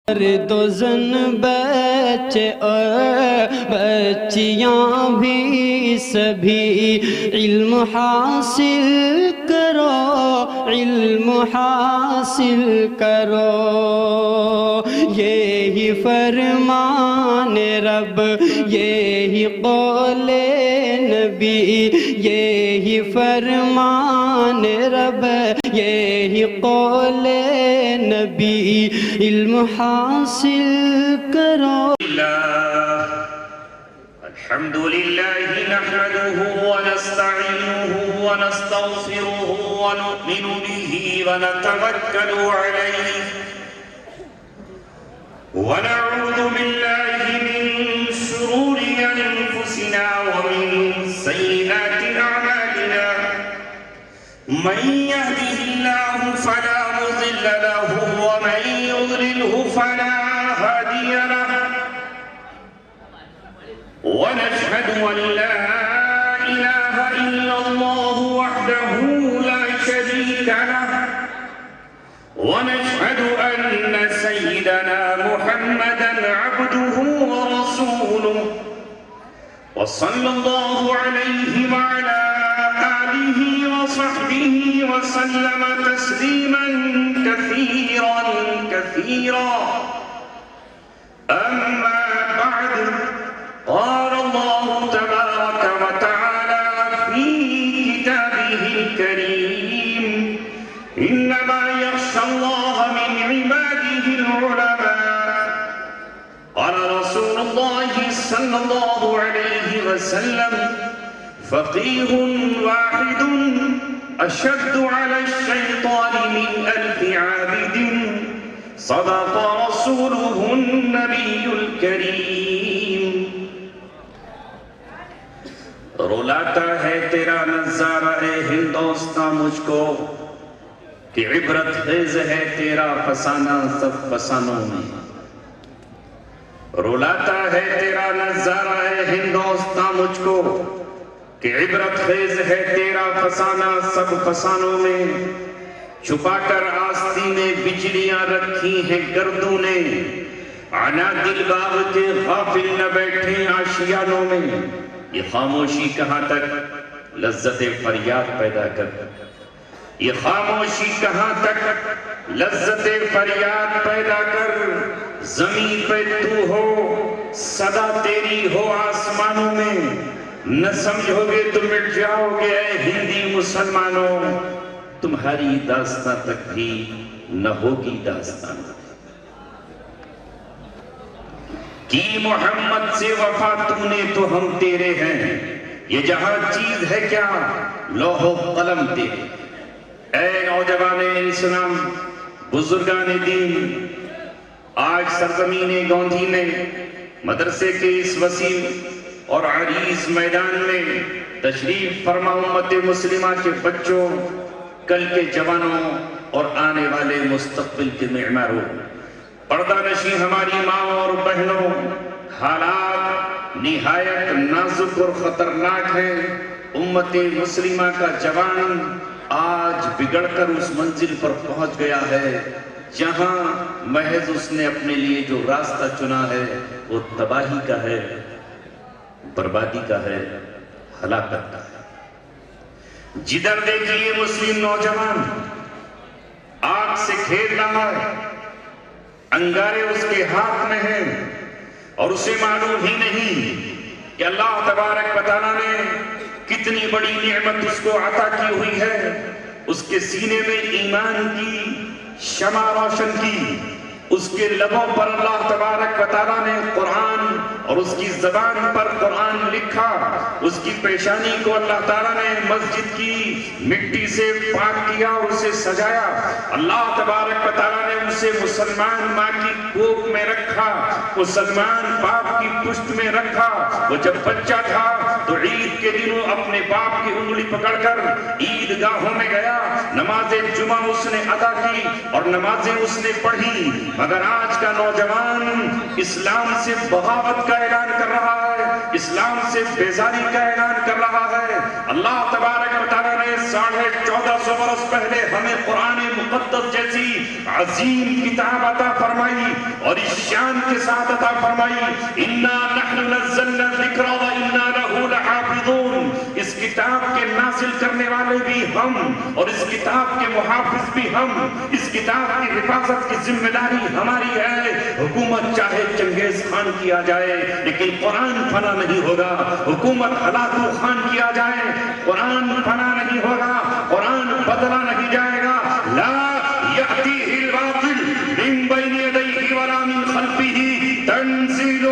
مرد و زن بچے اور بچیاں بھی سبھی علم حاصل کرو، علم حاصل کرو، یہی فرمان رب، یہی قول نبی، یہی فرمان رب، یہی قول نبی، علم حاصل کرو۔ الحمد لله نحمده ونستعينه ونستغفره ونؤمن به ونتوكل عليه ونعوذ بالله من شرور أنفسنا ومن سيئات أعمالنا، من يهده الله فلا مضل له ومن يضلله فلا هادي له، ونشهد أن لا إله إلا الله وحده لا شريك له، ونشهد أن سيدنا محمدا عبده ورسوله، وصلى الله عليه وعلى آله وصحبه وسلم تسليما كثيرا كثيرا. أما بعد، قال الله تبارك وتعالى في كتابه الكريم: إنما يخشى الله من عباده العلماء. قال رسول الله صلى الله عليه وسلم: فقيه واحد أشد على الشيطان من 1000 عابد. صدق رسوله النبي الكريم. رولاتا ہے تیرا نظارہ اے ہندوستاں مجھ کو، کہ عبرت خیز ہے تیرا فسانہ سب فسانوں میں. رولاتا ہے تیرا نظارہ اے ہندوستاں مجھ کو، کہ عبرت خیز ہے تیرا فسانہ سب فسانوں میں. چھپا کر آستینے بجلیاں رکھی ہیں گردوں نے، عنا دل باغ کے غافل نہ بیٹھے آشیانوں میں. یہ خاموشی کہاں تک لذت فریاد پیدا کر، یہ خاموشی کہاں تک لذت فریاد پیدا کر. زمین پہ تو ہو، صدا تیری ہو آسمانوں میں. نہ سمجھو گے تو مٹ جاؤ گے اے ہندی مسلمانوں، تمہاری داستاں تک بھی نہ ہوگی داستان. کی محمد سے وفا تو نے تو ہم تیرے ہیں، یہ جہاں چیز ہے کیا لوح و قلم تیرے. اے نوجوان اسلام، بزرگان دین، آج سرزمین گاندھی میں مدرسے کے اس وسیع اور عریض میدان میں تشریف فرما امت مسلمہ کے بچوں، کل کے جوانوں اور آنے والے مستقبل کے معماروں. پردہ نشین ہماری ماں اور بہنوں، حالات نہایت نازک اور خطرناک ہیں. امت مسلمہ کا جوان آج بگڑ کر اس منزل پر پہنچ گیا ہے جہاں محض اس نے اپنے لیے جو راستہ چنا ہے وہ تباہی کا ہے، بربادی کا ہے، ہلاکت کا ہے. جدھر دیکھیے مسلم نوجوان آگ سے کھیل رہا ہے، انگارے اس کے ہاتھ میں ہیں، اور اسے معلوم ہی نہیں کہ اللہ تبارک و تعالیٰ نے کتنی بڑی نعمت اس کو عطا کی ہوئی ہے. اس کے سینے میں ایمان کی شمع روشن کی، اس کے لبوں پر اللہ تبارک و تعالیٰ نے قرآن اور اس کی زبان پر قرآن لکھا. اس کی پیشانی کو اللہ تعالیٰ نے مسجد کی مٹی سے پاک کیا اور اسے سجایا. اللہ تبارک و تعالیٰ نے اسے مسلمان ماں کی کوکھ میں رکھا، مسلمان باپ کی پشت میں رکھا. وہ جب بچہ تھا تو عید کے دنوں اپنے باپ کی انگلی پکڑ کر عید گاہوں میں گیا، نماز جمعہ اس نے ادا کی اور نمازیں اس نے پڑھی. مگر آج کا نوجوان اسلام سے بغاوت کا اعلان کر رہا ہے، اسلام سے بیزاری کا اعلان کر رہا ہے۔ اللہ تبارک و تعالیٰ نے 1450 برس پہلے ہمیں قرآن مقدس جیسی عظیم کتاب عطا فرمائی اور اس شان کے ساتھ عطا فرمائی، اِنَّا نَحْنُ نَزَّلْنَا الذِّكْرَ وَإِنَّا لَهُ لَحَافِظُونَ۔ اس کتاب کے نازل کرنے والے بھی ہم اور اس کتاب کے محافظ بھی ہم، اس کتاب کی حفاظت کی ذمہ داری ہماری ہے۔ حکومت چاہے چنگیز خان کیا جائے لیکن قرآن فنا نہیں ہوگا، حکومت ہلاکو خان کیا جائے قرآن فنا نہیں ہوگا، قرآن بدلا نہیں جائے گا۔ لا یأتیہ الباطل من بین یدیہ ولا من خلفہ تنزیل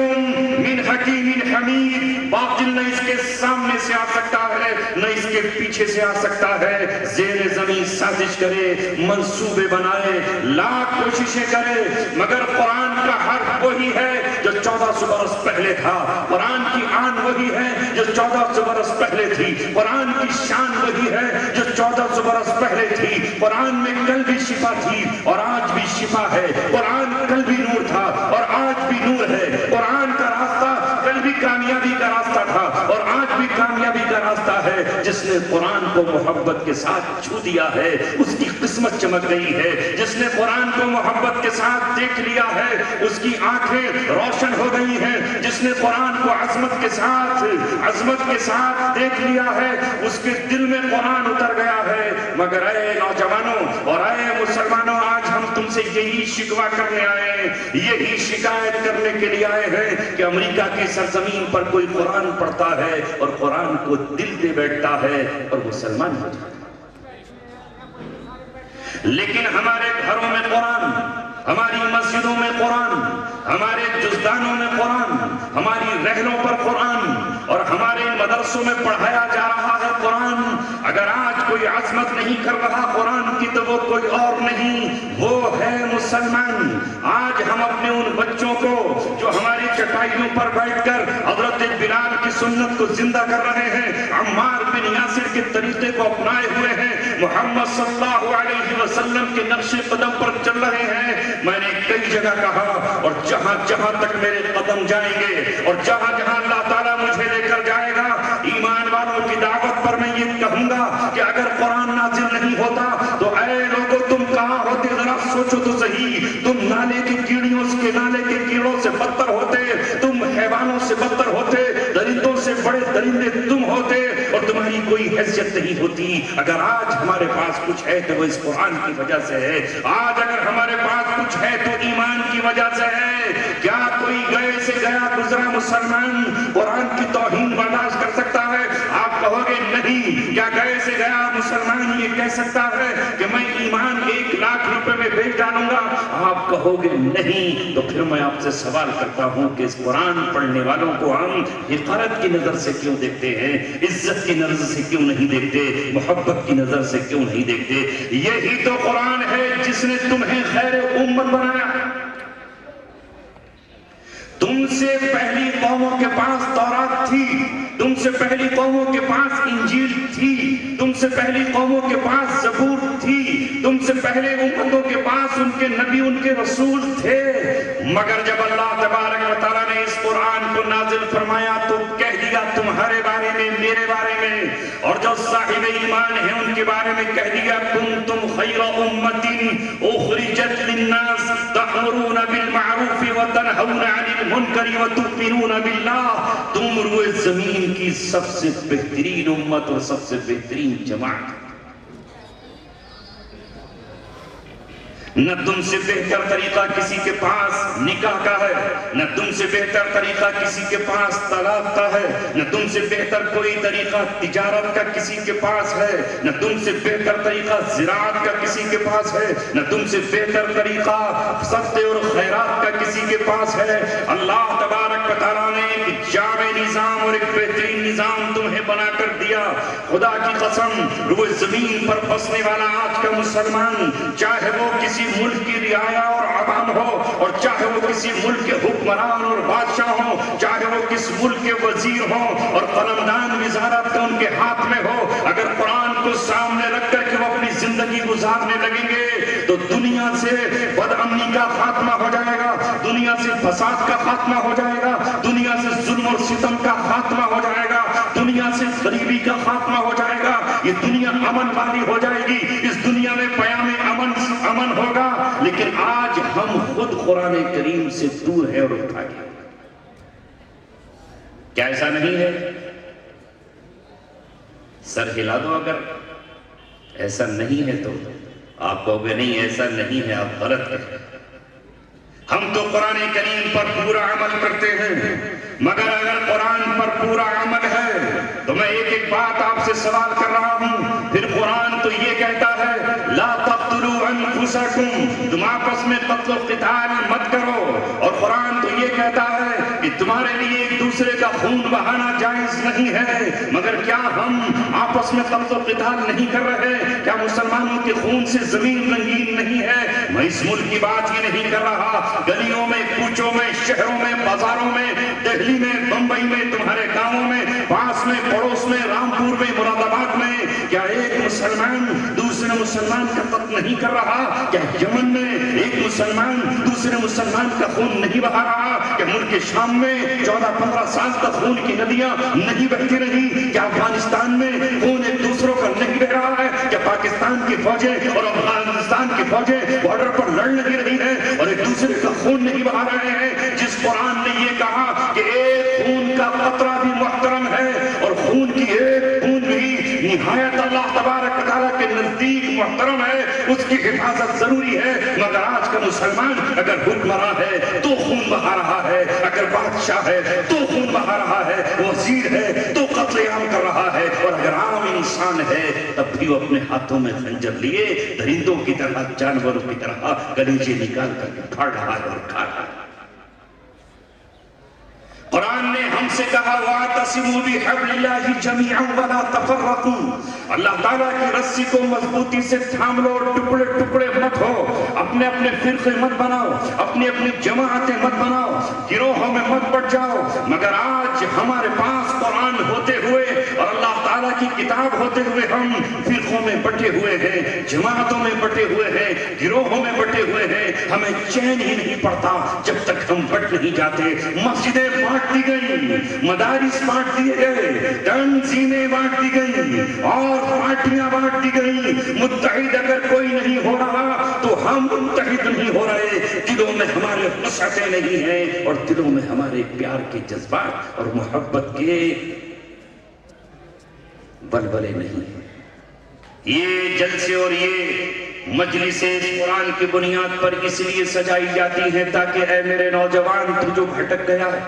من حکیم حمید۔ باطل نہ اس کے سامنے سے آ سکتا ہے نہ اس کے پیچھے سے آ سکتا ہے۔ زیر زمین سازش کرے، منصوبے بنائے، لاکھ کوششیں کرے، مگر قرآن کا حرف وہی ہے جو 1400 برس پہلے تھا، قرآن کی آن وہی ہے جو 1400 برس پہلے تھی، قرآن کی شان وہی ہے جو 1400 برس پہلے تھی۔ قرآن میں کل بھی شفا تھی اور آج بھی شفا ہے، قرآن کل بھی نور تھا اور آج بھی نور ہے، قرآن کا راستہ کل بھی کامیابی کا راستہ تھا اور آج بھی کامیابی کا راستہ ہے۔ جس نے قرآن کو محبت کے ساتھ چھو دیا ہے اس کی قسمت چمک گئی ہے، جس نے قرآن کو محبت کے ساتھ دیکھ لیا ہے اس کی آنکھیں روشن ہو گئی ہیں، جس نے قرآن کو عظمت کے ساتھ دیکھ لیا ہے اس کے دل میں قرآن اتر گیا ہے۔ مگر اے نوجوانوں اور اے مسلمانوں، آج ہم تم سے یہی شکوہ کرنے آئے ہیں، یہی شکایت کرنے کے لیے آئے ہیں کہ امریکہ کی سرزمین پر کوئی قرآن پڑھتا ہے اور قرآن کو دل دے بیٹھتا ہے اور مسلمان ہو جاتا ہے، لیکن ہمارے گھروں میں قرآن، ہماری مسجدوں میں قرآن، ہمارے جزدانوں میں قرآن، ہماری رحلوں پر قرآن اور ہمارے مدرسوں میں پڑھایا جا رہا ہے قرآن۔ اگر آج کوئی عظمت نہیں کر رہا قرآن کی تو وہ کوئی اور نہیں، وہ ہے مسلمان۔ آج ہم اپنے ان بچوں کو جو ہماری چٹائیوں پر بیٹھ کر حضرت بلال کی سنت کو زندہ کر رہے ہیں، عمار بن یاسر کے طریقے کو اپنائے ہوئے ہیں، محمد صلی اللہ علیہ وسلم کے نقش قدم پر چل رہے ہیں، میں نے کئی جگہ کہا اور جہاں جہاں تک میرے قدم جائیں گے اور جہاں جہاں اللہ تعالیٰ مجھے لے کر جائے گا، ایمان والوں کی دعوت پر میں یہ کہوں گا کہ اگر قرآن نازل نہیں ہوتا تو اے لوگوں تم کہاں ہوتے، ذرا سوچو تو صحیح، تم نالے کی کیڑیوں کے نالے کے کیڑوں سے بدتر ہوتے، تم حیوانوں سے بدتر ہوتے، درندوں سے بڑے درندے تم ہوتے اور تمہاری کوئی حیثیت نہیں ہوتی۔ اگر آج ہمارے پاس کچھ ہے تو وہ اس قرآن کی وجہ سے ہے، آج اگر ہمارے پاس کچھ ہے تو ایمان کی وجہ سے ہے۔ کیا کوئی گئے سے گیا گزرا مسلمان قرآن کی توہین برداشت کر سکتا ہے؟ آپ کہو گے نہیں۔ کیا گئے سے گیا مسلمان یہ کہہ سکتا ہے کہ میں ایمان 1,00,000 روپے میں بیچ ڈالوں گا؟ آپ کہو گے نہیں۔ تو پھر میں آپ سے سوال کرتا ہوں کہ اس قرآن پڑھنے والوں کو ہم حقارت کی نظر سے کیوں دیکھتے ہیں، عزت کی نظر سے کیوں نہیں دیکھتے، محبت کی نظر سے کیوں نہیں دیکھتے؟ یہی تو قرآن ہے جس نے تمہیں خیر امت بنایا۔ تم سے پہلی قوموں کے پاس تورات تھی، تم سے پہلی قوموں کے پاس انجیل تھی، تم سے پہلی قوموں کے پاس زبور تھی، تم سے پہلے امتوں کے پاس ان کے نبی ان کے رسول تھے، مگر جب اللہ تبارک و تعالیٰ نے اس قرآن کو نازل فرمایا تو کہہ دیا تمہارے بارے میں، میرے بارے میں اور جو صاحب ایمان ہیں ان کے بارے میں کہہ دیا کنتم خیر امت اخرجت للناس تأمرون بالمعروف وتنہون عن المنکر وتؤمنون باللہ۔ تم روئے زمین کی سب سے بہترین امت اور سب سے بہترین جماعت۔ نہ تم سے بہتر طریقہ کسی کے پاس نکاح کا ہے، نہ تم سے بہتر طریقہ کسی کے پاس طلاق کا ہے، نہ تم سے بہتر کوئی طریقہ تجارت کا کسی کے پاس ہے، نہ تم سے بہتر طریقہ زراعت کا کسی کے پاس ہے، نہ تم سے بہتر طریقہ صدقے اور خیرات کا کسی کے پاس ہے۔ اللہ تبارک و تعالیٰ نے ایک جامع نظام اور ایک بہترین نظام تمہیں بنا کر دیا۔ خدا کی قسم، روئے زمین پر بسنے والا آج کا مسلمان، چاہے وہ کسی ملک کی رعایا اور عوام ہو اور چاہے وہ کسی ملک کے حکمران اور بادشاہ ہوں، چاہے وہ کس ملک کے وزیر ہوں اور قلمدان وزارت کا ان کے ہاتھ میں ہو، اگر قرآن کو سامنے رکھ کر کے وہ اپنی زندگی گزارنے لگیں گے تو دنیا سے بد امنی کا خاتمہ ہو جائے گا، دنیا سے فساد کا خاتمہ ہو جائے گا, دنیا سے ظلم اور ستم کا خاتمہ ہو جائے گا, دنیا سے غریبی کا خاتمہ ہو جائے گا, یہ دنیا امن والی ہو جائے گی, اس دنیا میں پیام امن ہوگا. لیکن آج ہم خود قرآن کریم سے دور ہیں اور اٹھا گئے. کیا ایسا نہیں ہے؟ سر ہلا دو اگر ایسا نہیں ہے تو. آپ کہو گے نہیں ایسا نہیں ہے, آپ غلط ہیں. ہم تو قرآن کریم پر پورا عمل کرتے ہیں, مگر اگر قرآن پر پورا عمل ہے تو میں ایک ایک بات آپ سے سوال کر رہا ہوں. پھر قرآن تو یہ کہتا ہے لا تقتلوا انفسکم, تم آپس میں قتل و قتال مت کرو. اور قرآن تو یہ کہتا ہے کہ تمہارے لیے ایک دوسرے کا خون بہانا جائز نہیں ہے. مگر کیا ہم آپس میں قتل و قتال نہیں کر رہے؟ کیا مسلمانوں کے خون سے زمین رنگین نہیں ہے؟ میں اس ملک کی بات ہی نہیں کر رہا. گلیوں میں, کوچوں میں, شہروں میں, بازاروں میں, دہلی میں, بمبئی میں, تمہارے گاؤں میں, پاس میں, پڑوس میں, رامپور میں, مراد آباد میں, کیا ایک مسلمان دوسرے مسلمان کا قتل نہیں کر رہا؟ کیا یمن میں ایک مسلمان دوسرے مسلمان کا خون نہیں بہا رہا؟ کیا ملک شام میں 14-15 سال تک خون کی ندیاں نہیں بہتی رہی؟ کیا افغانستان میں خون ایک دوسروں کا نہیں بہ رہا ہے؟ کیا پاکستان کی فوجیں اور افغانستان کی فوجیں بارڈر پر لڑ نہیں رہی ہیں اور ایک دوسرے کا خون نہیں بہا رہے ہیں؟ جس قرآن نے یہ کہا کہ ایک خون کا قطرہ بھی محترم ہے اور خون کی ایک بوند بھی نہایت اللہ تبارک و تعالیٰ کے نزدیک محترم ہے, اس کی حفاظت ضروری ہے. مگر آج کا مسلمان اگر حکمراں ہے تو خون بہا رہا ہے, اگر بادشاہ ہے تو خون بہا رہا ہے, وزیر ہے تو قتل عام کر رہا ہے, اور اگر عام انسان ہے تب بھی وہ اپنے ہاتھوں میں خنجر لیے درندوں کی طرح, جانوروں کی طرح کلیجے نکال کر کے پھاڑ رہا ہے اور کھا رہا ہے. قرآن نے ہم سے کہا وَاعْتَصِمُوا بِحَبْلِ اللَّهِ جَمِيعًا وَلَا تَفَرَّقُوا, اللہ تعالیٰ کی رسی کو مضبوطی سے تھام لو, ٹکڑے ٹکڑے مت ہو, اپنے اپنے فرقے مت بناؤ, اپنی اپنی جماعتیں مت بناؤ, گروہوں میں مت بٹ جاؤ. مگر آج ہمارے پاس قرآن ہوتے ہوئے اور اللہ تعالیٰ کی کتاب ہوتے ہوئے ہم فرقوں میں بٹے ہوئے ہیں, جماعتوں میں بٹے ہوئے ہیں, گروہوں میں بٹے ہوئے ہیں. ہمیں چین ہی نہیں پڑتا جب تک ہم بٹ نہیں جاتے. مسجدیں بانٹ دی گئی, مدارس بانٹ دیے گئے, تنظیمیں بانٹ دی گئی اور پارٹیاں بانٹ دی گئی. متحد اگر کوئی نہیں ہو رہا تو ہم متحد نہیں ہو رہے. دلوں میں ہمارے وسعتیں نہیں ہیں اور دلوں میں ہمارے پیار کے جذبات اور محبت کے بلبلے نہیں ہیں. یہ جلسے اور یہ مجلسیں اس قرآن کی بنیاد پر اس لیے سجائی جاتی ہیں تاکہ اے میرے نوجوان, تو جو بھٹک گیا ہے,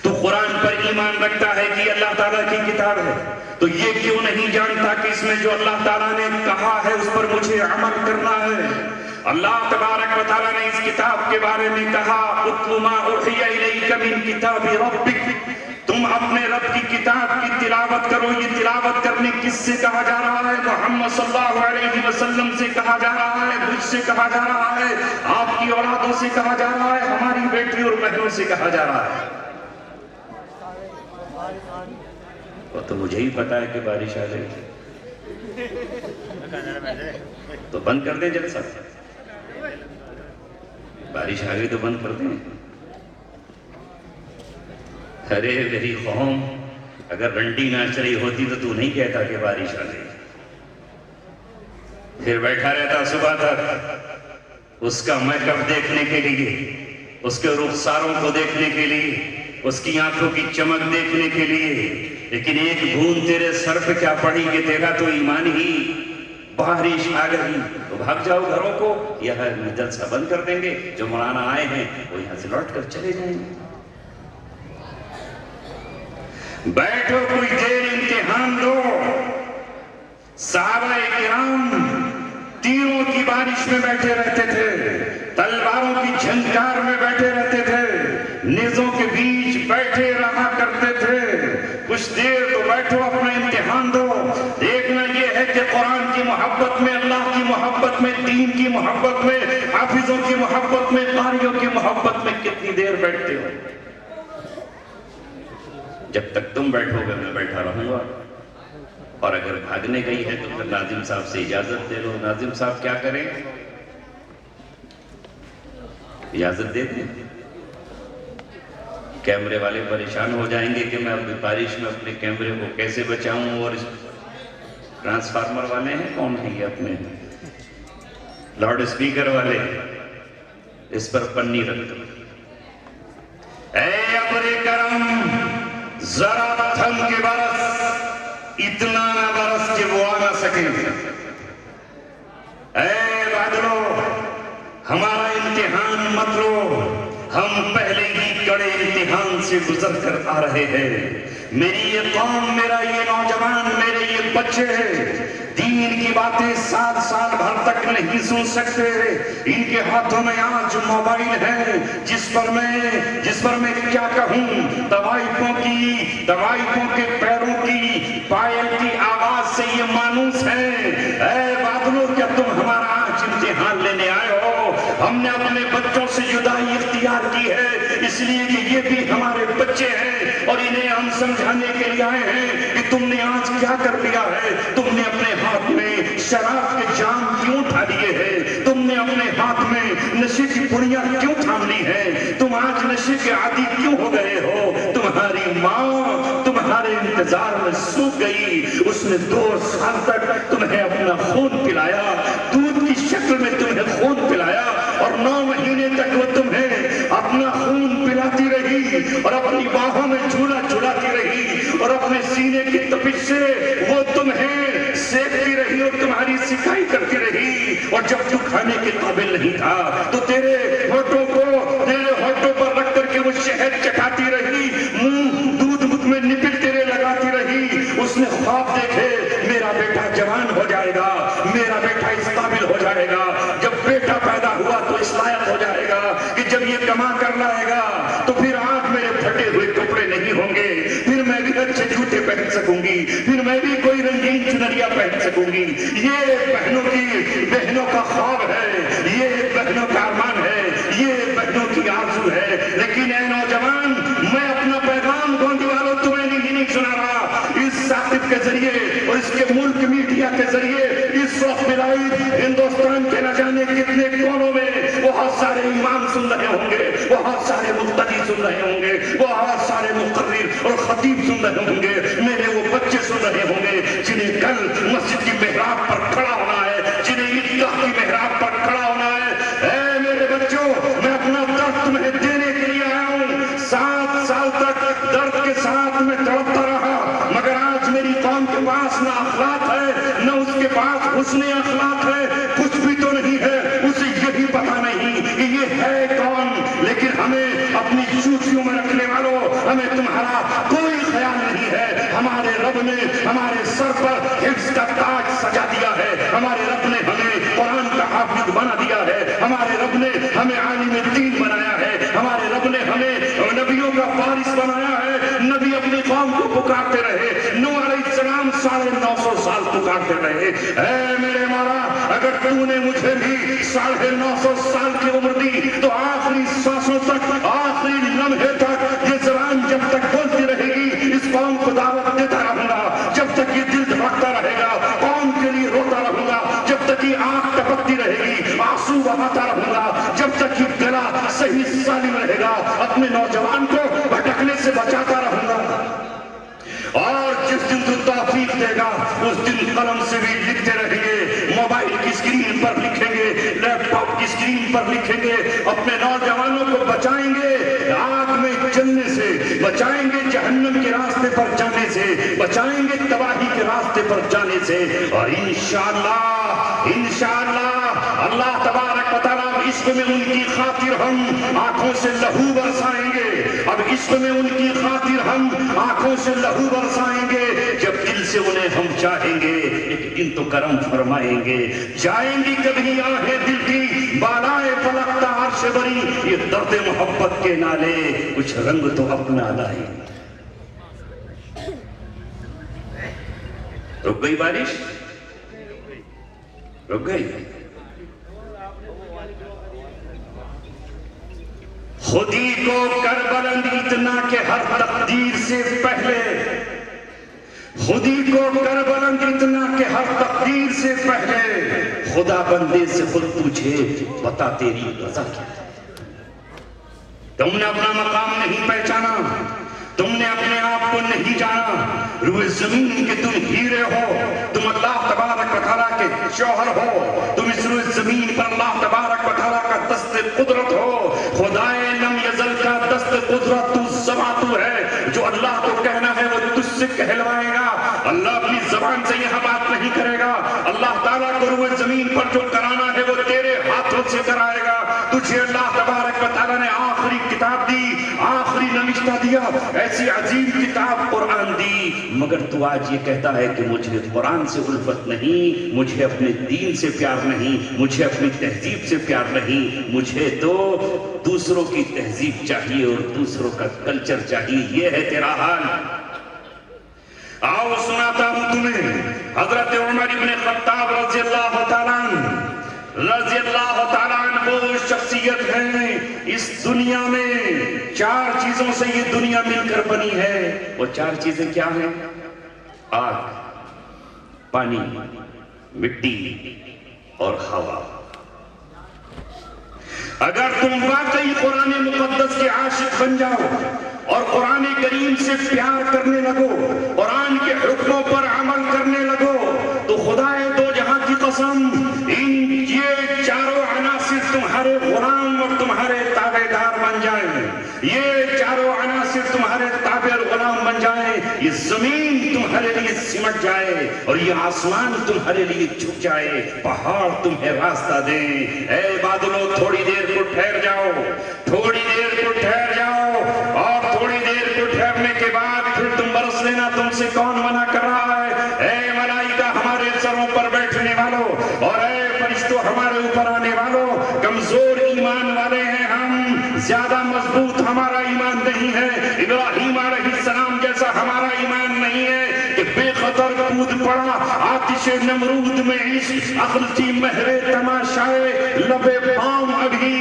تو قرآن پر ایمان رکھتا ہے کہ اللہ تعالیٰ کی کتاب ہے, تو یہ کیوں نہیں جانتا کہ اس میں جو اللہ تعالیٰ نے کہا ہے اس پر مجھے عمل کرنا ہے. اللہ تبارک و تعالیٰ نے اس کتاب کے بارے میں کہا اتل ما اوحی الیک من کتاب ربک, تم اپنے رب کی کتاب کی تلاوت کرو. یہ تلاوت کرنے کس سے کہا جا رہا ہے؟ محمد صلی اللہ علیہ وسلم سے کہا جا رہا ہے, مجھ سے کہا جا رہا ہے, آپ کی اولادوں سے کہا جا رہا ہے, ہماری بیٹی اور بہنوں سے کہا جا رہا ہے. وہ تو مجھے ہی پتا ہے کہ بارش آ جائے گی, تو بند کر دیں جلسہ. بارش آ گئی تو بند کر دیں. ارے میری قوم, اگر رنڈی ناچ رہی ہوتی تو تو نہیں کہتا کہ بارش آ گئی, پھر بیٹھا رہتا صبح تک اس کا میک اپ دیکھنے کے لیے, اس کے رخساروں کو دیکھنے کے لیے, اس کی آنکھوں کی چمک دیکھنے کے لیے. لیکن ایک بوند تیرے سر پہ کیا پڑی کہ تیرا تو ایمان ہی بارش آ گئی, تو بھاگ جاؤ گھروں کو, یہ جلسہ بند کر دیں گے. جو مولانا آئے ہیں وہ یہاں سے لوٹ کر چلے جائیں گے. بیٹھو کوئی دیر امتحان دو. صحابہ کرام تیروں کی بارش میں بیٹھے رہتے تھے, تلواروں کی جھنکار میں بیٹھے رہتے تھے, نیزوں کے بیچ بیٹھے رہا کرتے تھے. کچھ دیر تو بیٹھو, اپنا امتحان دو. دیکھنا یہ ہے کہ قرآن کی محبت میں, اللہ کی محبت میں, دین کی محبت میں, حافظوں کی محبت میں, قاریوں کی محبت میں کتنی دیر بیٹھتے ہو. جب تک تم بیٹھو گے میں بیٹھا رہوں گا, اور اگر بھاگنے گئی ہے تو پھر ناظم صاحب سے اجازت دے لو. ناظم صاحب کیا کریں؟ اجازت دے دیں؟ کیمرے والے پریشان ہو جائیں گے کہ میں اپنی بارش میں اپنے کیمرے کو کیسے بچاؤں، اور ٹرانسفارمر والے ہیں کون ہیں یہ اپنے لاؤڈ اسپیکر والے، اس پر پنی رکھ دو۔ اے ابر کرم ذرا تھم کے برس، اتنا نہ برس کہ وہ آ نہ سکے۔ اے بادلو ہمارا امتحان مت لو، ہم پہلے ہی کڑے امتحان سے گزر کر آ رہے ہیں۔ میری یہ قوم، میرا یہ نوجوان، میرے یہ بچے دین کی باتیں سال سال بھر تک نہیں سن سکتے۔ ان کے ہاتھوں میں آج موبائل ہے جس پر میں کیا کہوں، طوائفوں کے پیروں کی پائل کی آواز سے یہ مانوس ہے۔ اے بادلوں، کیا تم ہمارا آج امتحان لینے آئے ہو؟ ہم نے اپنے بچوں سے جدائی اختیار کی ہے اس لیے کہ یہ بھی ہمارے بچے ہیں، اور انہیں ہم سمجھانے کے لیے آئے ہیں کہ تم نے آج کیا کر لیا ہے۔ تم نے اپنے ہاتھ میں شراب کے جام کیوں اٹھا لیے ہیں؟ تم نے اپنے ہاتھ میں نشے کی پڑیاں کیوں تھام لی ہیں؟ تم آج نشے کے عادی کیوں ہو گئے ہو؟ تمہاری ماں تمہارے انتظار میں سوکھ گئی، اس نے 2 سال تک تمہیں اپنا خون پلایا، دودھ کی شکل میں تمہیں خون پلایا، اور 9 مہینے تک وہ تمہیں اپنا خون پلاتی رہی اور اپنی باہوں میں جھولا جھولاتی رہی، اور اپنے سینے کی تپش سے وہ تمہیں سیکتی رہی اور تمہاری سکائی کرتی رہی، اور جب تو کھانے کے قابل نہیں تھا تو تیرے ہونٹوں پر رکھ کر کے وہ شہد چٹاتی رہی، منہ دودھ مکھ میں نپل تیرے لگاتی رہی۔ اس نے خواب دیکھے میرا بیٹا جوان ہو جائے گا، میرا بیٹا اس قابل ہو جائے گا، جب بیٹا پیدا ہوا تو اس لائق ہو جائے گا کہ جب یہ کما کر لائے گا تو پھر آج میرے پھٹے ہوئے کپڑے نہیں ہوں گے، پھر میں بھی اچھے جوتے پہن سکوں گی، پھر میں بھی کوئی رنگین چنریا پہن سکوں گی۔ یہ بہنوں کا خواب ہے، یہ بہنوں کا ارمان ہے، یہ بہنوں کی آرزو ہے۔ لیکن اے نوجوان، میں اپنا پیغام گوندی والوں تمہیں نہیں سنا رہا، اس ثاقب کے ذریعے اور اس کے ملک میڈیا کے ذریعے اس وقت ملائی ہندوستان کے نہ جانے کتنے کونوں میں بہت سارے امام سن رہے ہوں گے، بہت سارے مقتدی سن رہے ہوں گے، بہت سارے مقرر اور خطیب سن رہے ہوں گے، میرے وہ بچے سن رہے ہوں گے جنہیں کل مسجد کی محراب پر کھڑا ہونا ہے، جنہیں عیدگاہ کی محراب پر کھڑا ہونا ہے۔ اے میرے بچوں، میں اپنا درد تمہیں دینے کے لیے آیا ہوں۔ 7 سال تک درد کے ساتھ میں تڑپتا رہا، مگر آج میری قوم کے پاس نہ اخلاق ہے، نہ اس کے پاس حسن اخلاق ہے، کچھ بھی تو نہیں ہے، اسے یہی پتا نہیں کہ یہ ہے کون۔ لیکن ہمیں اپنی چوٹیوں میں رکھنے والوں، ہمیں تمہارا کوئی خیال نہیں ہے۔ ہمارے رب نے ہمارے سر پر حفظ کا تاج سجا دیا ہے، ہمارے رب نے ہمیں قرآن کا حافظ بنا دیا ہے، ہمارے رب نے ہمیں عالم دین بنایا ہے، ہمارے رب نے ہمیں نبیوں کا وارث بنایا ہے۔ نبی اپنی قوم کو پکارتے رہے، نوح علیہ السلام 950 سال پکارتے رہے۔ اے میرے مولا، اگر تو نے مجھے بھی 950 سال کی عمر دی تو آخری سانسوں تک، آخری لمحے تک یہ زبان جب تک بولتی رہے گی، اس قوم کو دعوت دیتا رہوں گا، جب تک یہ دل دھڑکتا رہے گا، قوم کے لیے روتا رہوں گا، جب تک یہ آنکھ ٹپکتی رہے گی، آنسو بہاتا رہوں گا، جب تک یہ گلا صحیح سالم رہے گا، اپنے نوجوان کو بھٹکنے سے بچاتا رہوں گا۔ اور جس دن تو توفیق دے گا اس دن قلم سے بھی لکھتے رہیں گے، موبائل کی اسکرین پر لکھیں گے، لیپ ٹاپ کی اسکرین پر لکھیں گے، اپنے نوجوانوں کو بچائیں گے آگ میں جلنے سے، بچائیں گے جہنم کے راستے پر جانے سے، بچائیں گے تباہی کے راستے پر جانے سے۔ اور انشاءاللہ اللہ تبارک و تعالیٰ عشق میں ان کی خاطر ہم آنکھوں سے لہو برسائیں گے، اب عشق میں ان کی خاطر ہم آنکھوں سے لہو برسائیں گے، جب دل سے انہیں ہم چاہیں گے ایک دن تو کرم فرمائیں گے، جائیں گی کبھی آہیں دل کی بالائے فلک عرش بری، یہ درد محبت کے نالے کچھ رنگ تو اپنا لائیں۔ رک گئی بارش؟ رک گئی؟ خودی کو کر بلند اتنا کہ ہر تقدیر سے پہلے، خودی کو کر بلند اتنا کہ ہر تقدیر سے پہلے خدا بندے سے خود پوچھے بتا تیری رضا کیا ہے۔ تم نے اپنا مقام نہیں پہچانا، تم نے اپنے آپ کو نہیں جانا. روئے زمین کے تم ہیرے ہو، تم اللہ تبارک و تعالیٰ کے شوہر ہو، تم اس روئے زمین پر اللہ تبارک و تعالیٰ کا دست قدرت ہو. خدائے لم یزل کا دست قدرت تو زباتو ہے، جو اللہ کو کہنا ہے وہ تجھ سے کہلوائے گا. اللہ اپنی زبان سے یہاں بات نہیں کرے گا. اللہ تعالیٰ کو روئے زمین پر جو کرانا ہے وہ تیرے ہاتھوں سے کرائے گا. تجھے اللہ تبارک و تعالیٰ نے آخری کتاب دی، آخری نوشتہ دیا، ایسی عظیم کتاب قرآن دی، مگر تو آج یہ کہتا ہے کہ مجھے قرآن سے الفت نہیں، مجھے اپنے دین سے پیار نہیں، مجھے اپنی تہذیب سے پیار نہیں، مجھے تو دوسروں کی تہذیب چاہیے اور دوسروں کا کلچر چاہیے. یہ ہے تیرا حال. آؤ سناتا ہوں تمہیں. حضرت عمر ابن خطاب رضی اللہ تعالیٰ عنہ وہ شخصیت ہے، اس دنیا میں 4 چیزوں سے یہ دنیا مل کر بنی ہے. وہ 4 چیزیں کیا ہیں؟ آگ، پانی، مٹی اور ہوا. اگر تم واقعی قرآن مقدس کے عاشق بن جاؤ اور قرآن کریم سے پیار کرنے لگو، قرآن کے حکموں پر عمل کرنے لگو، تو خدائے دو جہاں کی قسم یہ 4 عناصر تمہارے غلام اور تمہارے تابع دار بن جائیں. یہ 4 عناصر تمہارے تابع اور غلام بن جائیں. یہ زمین تمہارے لیے سمٹ جائے اور یہ آسمان تمہارے لیے جھک جائے، پہاڑ تمہیں راستہ دیں. اے بادلوں تھوڑی دیر کو ٹھہر جاؤ، تھوڑی دیر کو ٹھہر جاؤ، اور تھوڑی دیر کو ٹھہرنے کے بعد پھر تم برس لینا. تم سے کون منع کر رہا ہے؟ اے ملائکہ ہمارے سروں پر بیٹھنے والوں اور اے فرشتوں ہمارے اوپر آنے والوں، کمزور ایمان والے ہیں ہم، زیادہ مضبوط ہمارا ایمان نہیں ہے. ابراہیم علیہ السلام جیسا ہمارا ایمان نہیں ہے کہ بے خطر کود پڑا آتش نمرود میں عشق، عقل تھی مہر تماشائے لبے پاؤں ابھی.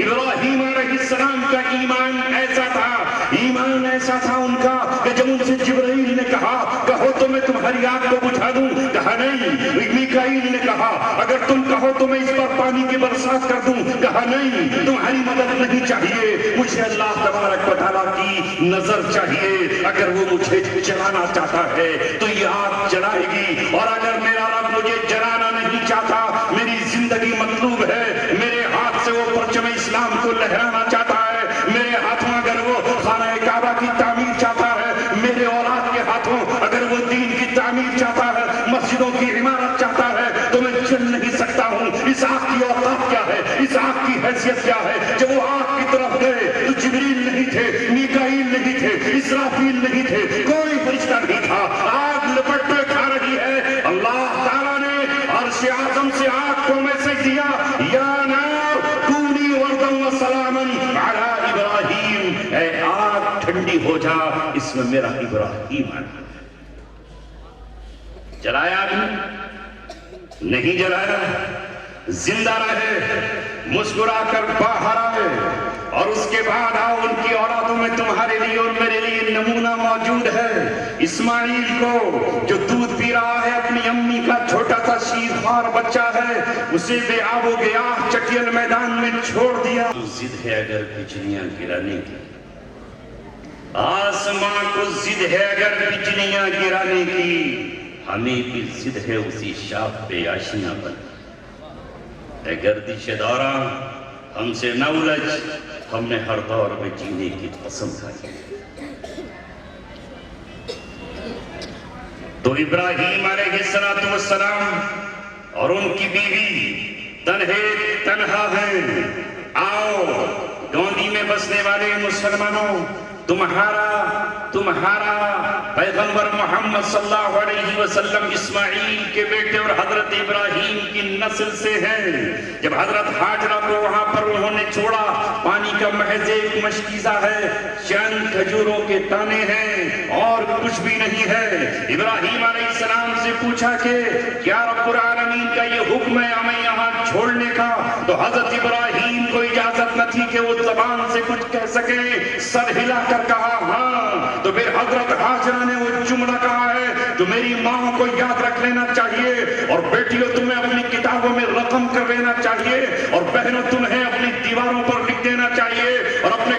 ابراہیم علیہ السلام کا ایمان ایسا تھا، ایمان ایسا تھا ان کا کہ جب ان سے جبرائیل نے کہا کہو تو میں تمہاری آگ کو بجھا دوں، کہا نہیں. میکائیل نے کہا اگر تم کہو تو میں اس پر پانی کی برسات کر دوں، کہا نہیں، تمہاری مدد نہیں چاہیے، مجھے اللہ تبارک و تعالیٰ کی نظر چاہیے. اگر وہ مجھے جلانا چاہتا ہے تو یہ آگ جلائے گی، اور اگر میرا رب مجھے جلانا نہیں چاہتا، میری زندگی مطلوب ہے، میرے ہاتھ سے وہ پرچم اسلام کو لہرانا چاہتا ہے، میرے ہاتھوں اگر وہ خانہ کعبہ کی تعمیر چاہتا ہے، میرے اولاد کے ہاتھوں اگر وہ دین کی تعمیر چاہتا ہے، مسجدوں کی عمارت چاہتا ہے، تو میں چل نہیں سکتا ہوں. اس آگ کی اوقات کیا ہے، اس آگ کی حیثیت کیا ہے؟ جب وہ آگ کی طرف گئے تو جبریل نہیں تھے، میکائیل نہیں تھے، اسرافیل نہیں تھے، کوئی فرشتہ نہیں تھا. آگ لپٹے کھا رہی ہے. اللہ تعالیٰ نے عرش اعظم سے آگ کو میسج دیا، یا نار کونی وردن و سلاما علی ابراہیم. اے آگ ٹھنڈی ہو جا، اس میں میرا ابراہیم آنا. جلایا نہیں جلایا، زندہ رہے، مسکرا کر باہر آئے. اور اس کے بعد آؤ ان کی اولادوں میں تمہارے لیے اور میرے لیے نمونہ موجود ہے. اسماعیل کو جو دودھ پی رہا ہے، اپنی امی کا چھوٹا سا شیرخوار بچہ ہے، اسے بے آب و گیاہ چٹیل میدان میں چھوڑ دیا. ضد ہے اگر بجلیاں گرانے کی، آسمان کو ضد ہے اگر بجلیاں گرانے کی، ہمیں بھی ضد ہے اسی شاخ پہ آشیاں بن. اے گردش دورہ ہم سے نہ الجھ، ہم نے ہر دور میں جینے کی قسم کھائی. تو ابراہیم علیہ السلام اور ان کی بیوی تنہا ہیں. آؤ گاندھی میں بسنے والے مسلمانوں، تمہارا پیغمبر محمد صلی اللہ علیہ وسلم اسماعیل کے بیٹے اور حضرت ابراہیم کی نسل سے ہیں. جب حضرت حاجرہ کو وہاں پر انہوں نے چھوڑا، پانی کا محض ایک مشکیزہ ہے، چند کھجوروں کے تانے ہیں اور کچھ بھی نہیں ہے. ابراہیم علیہ السلام سے پوچھا کہ کیا رب العالمین کا یہ حکم ہے ہمیں یہاں چھوڑنے کا؟ تو حضرت ابراہیم کو اجازت نہ تھی کہ وہ زبان سے کچھ کہہ سکے. سر ہلا کر کہا ہاں. تو پھر حضرت حاجرہ نے وہ جملہ کہا ہے جو میری ماں کو یاد رکھ لینا چاہیے، اور بیٹیوں تمہیں اپنی کتابوں میں رقم کر لینا چاہیے، اور بہنوں تمہیں اپنی دیواروں پر لکھ دینا چاہیے، اور اپنے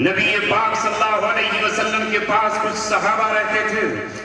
نبی پاک صلی اللہ علیہ وسلم کے پاس کچھ صحابہ رہتے تھے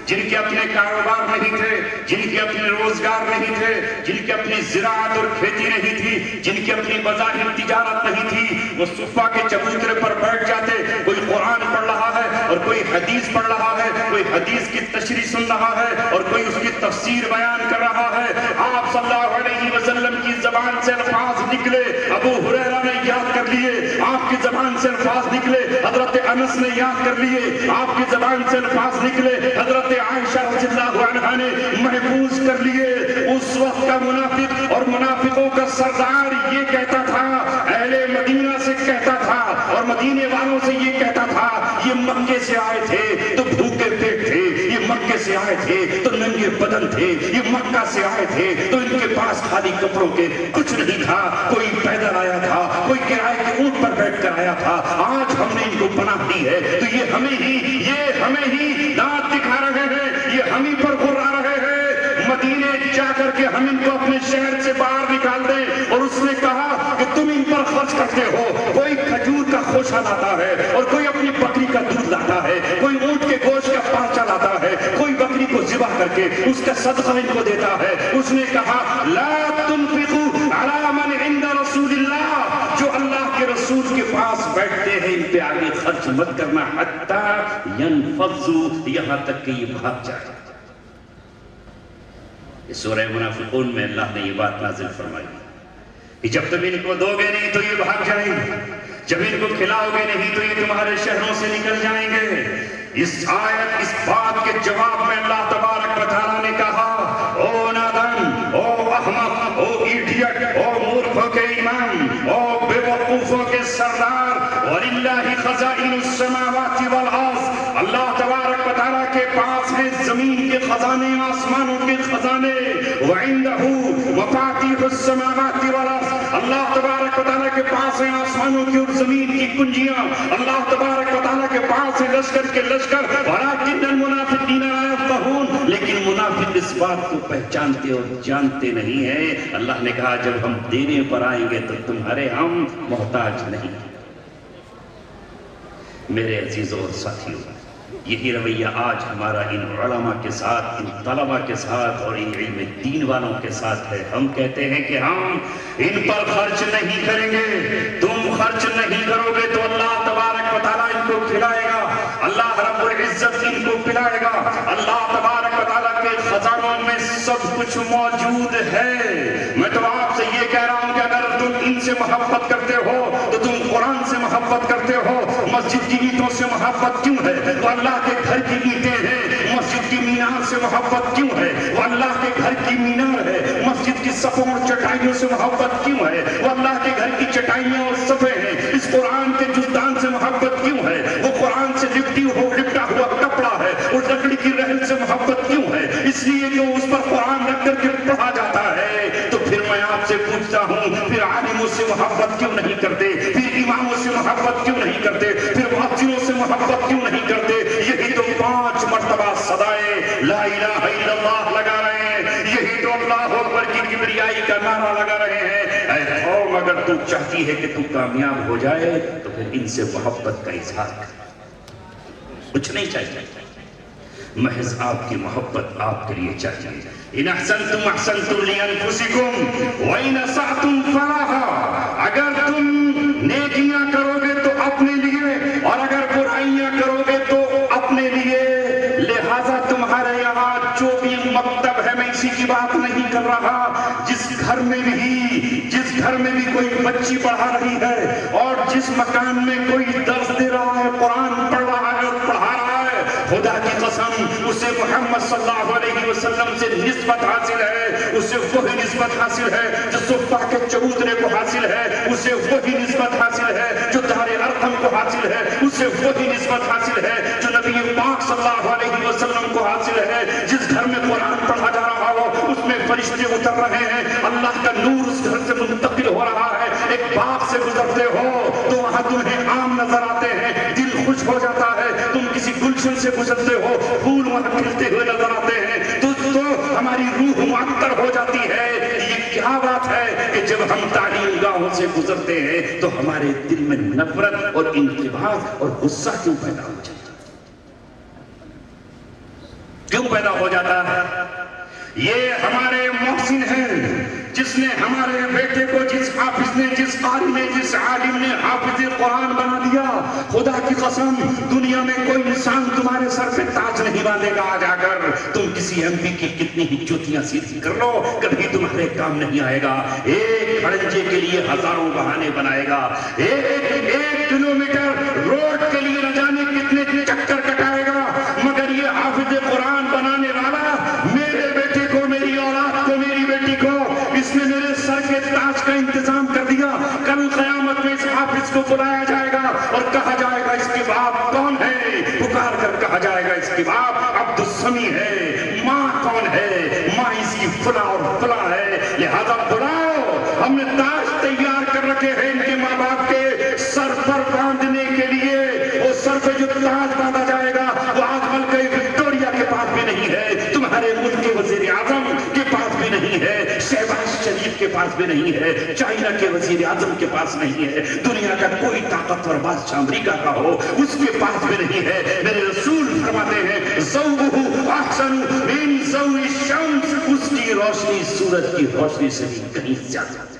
جن کے اپنے کاروبار نہیں تھے، جن کے اپنے روزگار نہیں تھے، جن کے اپنی زراعت اور کھیتی نہیں تھی، جن کی اپنی بظاہر تجارت نہیں تھی۔ وہ صفہ کے چبوترے پر بیٹھ جاتے، کوئی قرآن پڑھ رہا ہے اور کوئی حدیث پڑھ رہا ہے، کوئی حدیث کی تشریح سن رہا ہے اور کوئی اس کی تفسیر بیان کر رہا ہے۔ آپ صلی اللہ علیہ وسلم کی زبان سے الفاظ نکلے، ابو ہریرہ نے یاد کر لیے، آپ کی زبان سے الفاظ نکلے، حضرت انس نے یاد کر لیے، آپ کی زبان سے الفاظ نکلے، حضرت عائشہ رضی اللہ عنہا نے محفوظ کر لیے۔ اس وقت کا منافق اور منافقوں کا سردار یہ کہتا تھا، اہل مدینہ سے کہتا تھا اور مدینے والوں سے یہ کہتا تھا، یہ مکے سے آئے تھے تو بھوکے پیٹ تھے، یہ مکے سے آئے تھے تو ننگے بدن تھے، یہ مکہ سے آئے تھے تو ان کے پاس خالی کپڑوں کے کچھ نہیں تھا، کوئی پیدل آیا تھا، کوئی کرائے کے اونٹ پر بیٹھ کر آیا تھا۔ آج ہم نے ان کو پناہ دی ہے تو یہ ہمیں ہی دانت دکھا رہے ہیں، یہ ہم ہی پر غرا رہے ہیں۔ مدینے جا کر کے ہم ان کو اپنے شہر سے باہر نکال دیں۔ اور اس نے کہا کہ تم ان پر خرچ کرتے ہو، کوئی کھجور کا خوشہ لاتا ہے اور کوئی اپنی بکری کا دودھ لاتا ہے، کوئی اونٹ کے گوشت کا پانچہ لاتا ہے، کوئی بکری کو ذبح کر کے اس کا صدقہ ان کو دیتا ہے۔ اس نے کہا لا تنفقوا علی من عند رسول اللہ، جو اللہ کے رسول کے پاس بیٹھتے ہیں ان پہ آگے خرچ مت کرنا، حتی ینفضوا، یہاں تک کہ یہ بھاگ جائے۔ اس سورہ منافقون میں اللہ نے یہ بات نازل فرمائی کہ جب تم ان کو دو گے نہیں تو یہ بھاگ جائیں گے، جب ان کو کھلاؤ گے نہیں تو یہ تمہارے شہروں سے نکل جائیں گے۔ اس آیت، اس بات کے جواب میں اللہ تبارک و تعالیٰ نے کہا، او نادان، او احمق، او ایڈیٹ، او مورخوں کے امام، او بے وقوفوں کے سردار، وَلِلَّهِ خَزَائِنُ السَّمَاوَاتِ وَالْأَرْضِ، اللہ تبارک و تعالیٰ کے پاس ہے زمین کے خزانے، آسمانوں کے خزانے، وَعِنْدَهُ مَفَاتِحُ السَّمَاوَاتِ وَالْأَرْضِ، اللہ تبارک و تعالیٰ کے پاس ہے آسمانوں کی اور زمین کی کنجیاں، اللہ تبارک و تعالیٰ کے پاس ہے لشکر کے لشکر، وَلَٰكِنَّ الْمُنَافِقِينَ لَا يَفْقَهُونَ، لیکن منافق اس بات کو پہچانتے اور جانتے نہیں ہیں۔ اللہ نے کہا جب ہم دینے پر آئیں گے تو تمہارے ہم محتاج نہیں۔ میرے عزیزوں اور ساتھیوں، یہی رویہ آج ہمارا ان علماء کے ساتھ، ان طلباء کے ساتھ اور ان علم دین والوں کے ساتھ ہے۔ ہم کہتے ہیں کہ ہم ان پر خرچ نہیں کریں گے، تم خرچ نہیں کرو گے تو اللہ تبارک و تعالیٰ ان کو کھلائے گا، اللہ رب العزت ان کو پلائے گا۔ اللہ تبارک و تعالیٰ کے خزانوں میں سب کچھ موجود ہے۔ میں تو آپ سے یہ کہہ رہا ہوں کہ اگر تم ان سے محبت کرتے ہو تو تم قرآن سے محبت کرتے ہو۔ مسجد کی اینٹوں سے محبت کیوں ہے؟ تو اللہ کے گھر کی اینٹیں ہیں۔ مسجد کی مینار سے محبت کیوں ہے؟ وہ اللہ کے گھر کی مینار ہے۔ مسجد کی صفوں اور چٹائیوں سے محبت کیوں ہے؟ وہ اللہ کے گھر کی چٹائیاں اور صفے ہیں۔ اس قرآن کے جزدان سے محبت کیوں ہے؟ وہ قرآن سے لپٹا ہوا کپڑا ہے۔ اس لکڑی کی رحل سے محبت کیوں ہے؟ اس لیے جو اس پر قرآن رکھ کر کے پڑھا جاتا ہے۔ تو پھر میں آپ سے پوچھتا ہوں، پھر عالموں سے محبت کیوں نہیں کرتے؟ پھر اماموں سے محبت کیوں نہیں کرتے؟ پھر مؤذنوں سے محبت کیوں نہیں کرتے؟ یہی تو 5 مرتبہ صدائے لا الہ الا اللہ لگا رہے ہیں، یہی تو اللہ اکبر کی کبریائی کا نعرہ لگا رہے ہیں۔ اے قوم، اگر تو چاہتی ہے کہ تو کامیاب ہو جائے تو پھر ان سے محبت کا اظہار کر۔ کچھ نہیں چاہیے، محض آپ کی محبت آپ کے لیے چاہیے۔ ان احسنتم احسنتم لانفسکم وان اسأتم فلها، اگر تم نیکیاں کرو گے تو اپنے لیے اور اگر برائیاں کرو گے تو اپنے لیے۔ لہذا تمہارے یہاں جو بھی مکتب ہے، میں اسی کی بات نہیں کر رہا، جس گھر میں بھی کوئی بچی پڑھا رہی ہے اور جس مکان میں کوئی درس دے رہا ہے، قرآن پڑھ رہا ہے اور پڑھا رہا ہے، خدا کی قسم اسے محمد صلی اللہ علیہ وسلم سے نسبت حاصل ہے، اسے وہی نسبت حاصل ہے جو صفہ کے چبوترے کو حاصل ہے، اسے وہی نسبت حاصل ہے جو دار ارقم کو حاصل ہے، اسے وہی نسبت حاصل ہے جو نبی پاک صلی اللہ علیہ وسلم کو حاصل ہے۔ جس گھر میں قرآن پڑھا جا رہا ہو اس میں فرشتے اتر رہے ہیں، اللہ کا نور اس گھر سے منتقل ہو رہا ہے۔ ایک باغ سے گزرتے ہو تو وہاں تمہیں آم نظر آتے ہیں، دل خوش ہو جاتا ہے۔ تم کسی گلشن سے گزرتے ہو، پھول وہاں کھلتے ہوئے نظر آتے ہیں تو ہماری روح معطر ہو جاتی ہے۔ یہ کیا بات ہے کہ جب ہم تعلیم گاہوں سے گزرتے ہیں تو ہمارے دل میں نفرت اور انقباض اور غصہ کیوں پیدا ہو جاتا ہے؟ کیوں پیدا ہو جاتا ہے؟ یہ ہمارے محسن ہیں جس نے ہمارے بیٹے کو جس حافظ نے جس قاری نے جس عالم نے حافظ قرآن بنا دیا، خدا کی قسم دنیا میں کوئی انسان تمہارے سر پہ تاج نہیں باندھے گا آ جا کر۔ تم کسی ایم پی کی کتنی ہی جوتیاں سیدھی کر لو، کبھی تمہارے کام نہیں آئے گا۔ ایک کھڑنجے کے لیے ہزاروں بہانے بنائے گا، ایک کلومیٹر روڈ کے لیے نہ جانے کتنے چکر کٹائے گا، مگر یہ حافظ قرآن بنانے والا میرے بیٹے کو، میری اولاد کو، میری بیٹی کو، اس نے میرے سر کے تاج کا انتظام کر دیا۔ کل قیامت میں اس حافظ کو بلایا جائے گا اور کہا جائے گا اس کے باپ کون ہے؟ پکار کر کہا جائے گا اس کے باپ عبد السمیع ہے۔ ماں کون ہے؟ ماں اس کی فلاں اور فلاں ہے۔ لہذا بلاؤ، ہم نے تاج تیار کر رکھے ہیں ان کے ماں باپ کے سر پر باندھنے کے لیے۔ وہ سر پہ جو تاج باندھا جائے گا وہ آج ملکہ وکٹوریا کے پاس بھی نہیں ہے، تمہارے ملک کے وزیر اعظم کے پاس بھی نہیں ہے، شہباز شریف کے پاس بھی نہیں ہے، چائنا کے وزیر اعظم کے پاس نہیں ہے، دنیا کا کوئی طاقتور بادشاہ امریکہ کا ہو اس کے پاس بھی نہیں ہے۔ میرے رسول فرماتے ہیں ضوءہ احسن من ضوء الشمس، اس کی روشنی سورج کی روشنی سے بھی کہیں زیادہ۔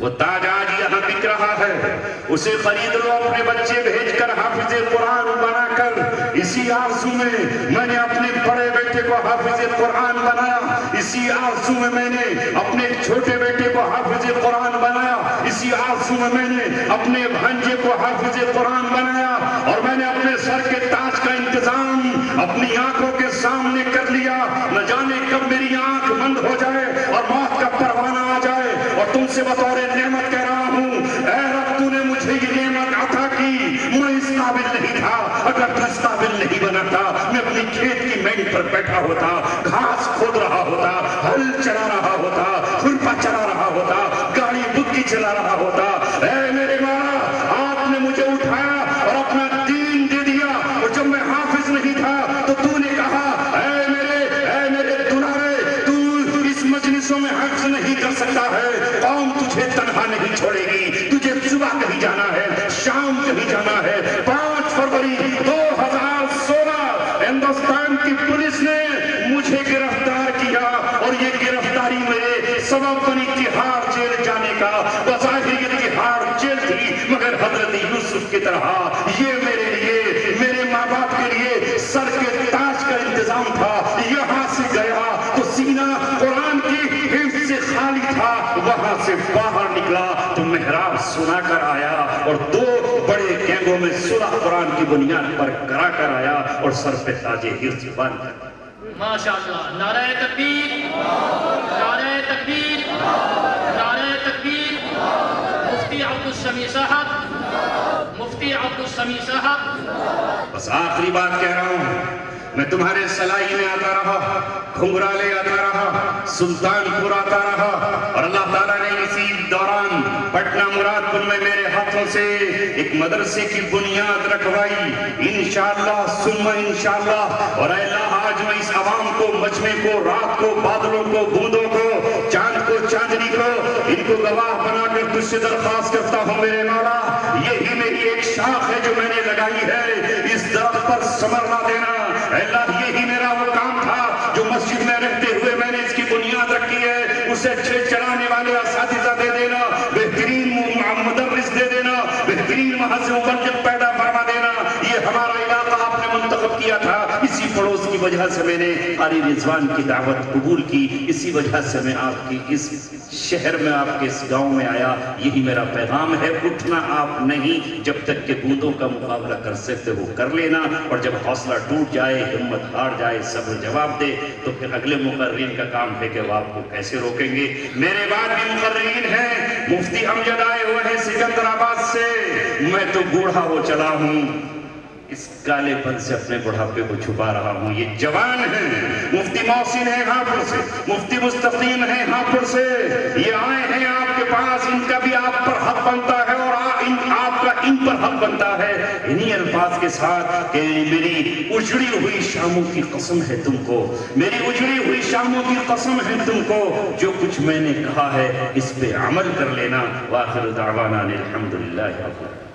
وہ تاج آج یہاں بک رہا ہے، اسے خرید لو اپنے بچے بھیج کر حافظ قرآن بنا کر۔ اسی آرزو میں نے اپنے بڑے بیٹے کو حافظ قرآن بنایا، اسی آرزو میں نے اپنے چھوٹے بیٹے کو حافظ قرآن بنایا، اسی آرزو میں نے اپنے بھانجے کو حافظ قرآن بنایا، اور میں نے اپنے سر کے تاج کا انتظام اپنی آنکھوں کے سامنے کر لیا۔ نہ جانے کب میری آنکھ بند ہو جائے اور موت کا پروانہ آ جائے اور تم سے بطور نعمت کہہ رہا ہوں، اے رب تو نے مجھے یہ نعمت عطا کی، میں اس قابل نہیں تھا، اگر تو اس قابل نہیں بناتا میں اپنی کھیت کی مینڈ پر بیٹھا ہوتا، گھاس کھود رہا ہوتا، ہل چلا رہا ہوتا، کھرپا چلا رہا ہوتا، گاڑی بکی چلا رہا ہوتا۔ اے میرے مولا، آپ نے مجھے اٹھایا اور اپنا دین دے دیا، اور جب میں حافظ نہیں تھا تو تو نے کہا اے میرے دلارے، تو اس مجلسوں میں حفظ نہیں کر سکتا ہے، قوم تجھے تنہا نہیں چھوڑے گی، تجھے صبح کہیں جانا ہے، شام کہیں جانا ہے۔ 5 فروری 2016 ہندوستان کی پولیس نے مجھے گرفتار کیا، اور یہ گرفتاری میرے سبب بنی تہاڑ جیل جانے کا۔ بظاہر یہ تہاڑ جیل تھی، مگر حضرت یوسف کی طرح یہ میرے لیے، میرے ماں باپ کے لیے سر کے تاج کا انتظام تھا۔ یہاں سے گیا تو سینہ قرآن کی حفظ سے خالی تھا، وہاں سے باہر نکلا تو محراب سنا کر آیا، اور 2 بڑے گینگوں میں سورہ قرآن کی بنیاد پر کرا کر آیا، اور سر پہ تاج حفظ باندھ کر۔ ماشاءاللہ، نعرہ تکبیر، نعرہ تکبیر، نعرہ تکبیر۔ مفتی عبد السمیع صاحب، مفتی عبد السمیع صاحب۔ بس آخری بات کہہ رہا ہوں، میں تمہارے سلائی میں آتا رہا، کھنگرالے آتا رہا، سلطان پور آتا رہا، اور اللہ تعالیٰ نے اسی دوران پٹنہ مراد پور میں میرے ہاتھوں سے ایک مدرسے کی بنیاد رکھوائی، انشاءاللہ ثم انشاءاللہ۔ اور اے اللہ، آج میں اس عوام کو، مجمع کو، رات کو، بادلوں کو، بوندوں کو، چاند کو، چاندنی کو، ان کو گواہ بنا کر تجھ سے درخواست کرتا ہوں میرے مولا، یہی میری ایک شاخ ہے جو میں نے لگائی ہے، اس درخت پر ثمر نہ دینا۔ اے اللہ، یہی میرا وہ کام تھا جو مسجد میں رہتے ہوئے میں نے اس کی بنیاد رکھی ہے، اسے اچھے چلانے والے اساتذہ دے دینا، بہترین مدرس دے دینا، بہترین محض مبلغ پیدا فرما دینا۔ یہ ہمارا علاقہ آپ نے منتخب کیا تھا، اسی پڑوس کی وجہ سے میں نے قاری رضوان کی دعوت قبول کی، اسی وجہ سے میں آپ کی اس شہر میں، آپ کے اس گاؤں میں آیا۔ یہی میرا پیغام ہے، اٹھنا آپ نہیں، جب تک کہ بوندوں کا مقابلہ کر سکتے ہو کر لینا، اور جب حوصلہ ٹوٹ جائے، ہمت ہار جائے، صبر جواب دے، تو پھر اگلے مقررین کا کام ہے کہ وہ آپ کو کیسے روکیں گے۔ میرے بعد بھی مقررین ہیں، مفتی امجد آئے ہوئے ہیں سکندر آباد سے، میں تو بوڑھا ہو چلا ہوں، اس کالے پن سے اپنے بڑھاپے کو چھپا رہا ہوں۔ یہ جوان ہیں، مفتی محسن ہیں ہاپوڑ سے، مفتی مستقیم ہیں ہاپوڑ سے، یہ آئے ہیں آپ کے پاس، ان کا بھی آپ پر حق بنتا ہے، اور آپ کا ان تم پر حق بنتا ہے انہی الفاظ کے ساتھ کہ میری اجڑی ہوئی شاموں کی قسم ہے تم کو، میری اجڑی ہوئی شاموں کی قسم ہے تم کو، جو کچھ میں نے کہا ہے اس پہ عمل کر لینا۔ وآخر دعوانا الحمدللہ رب العالمین۔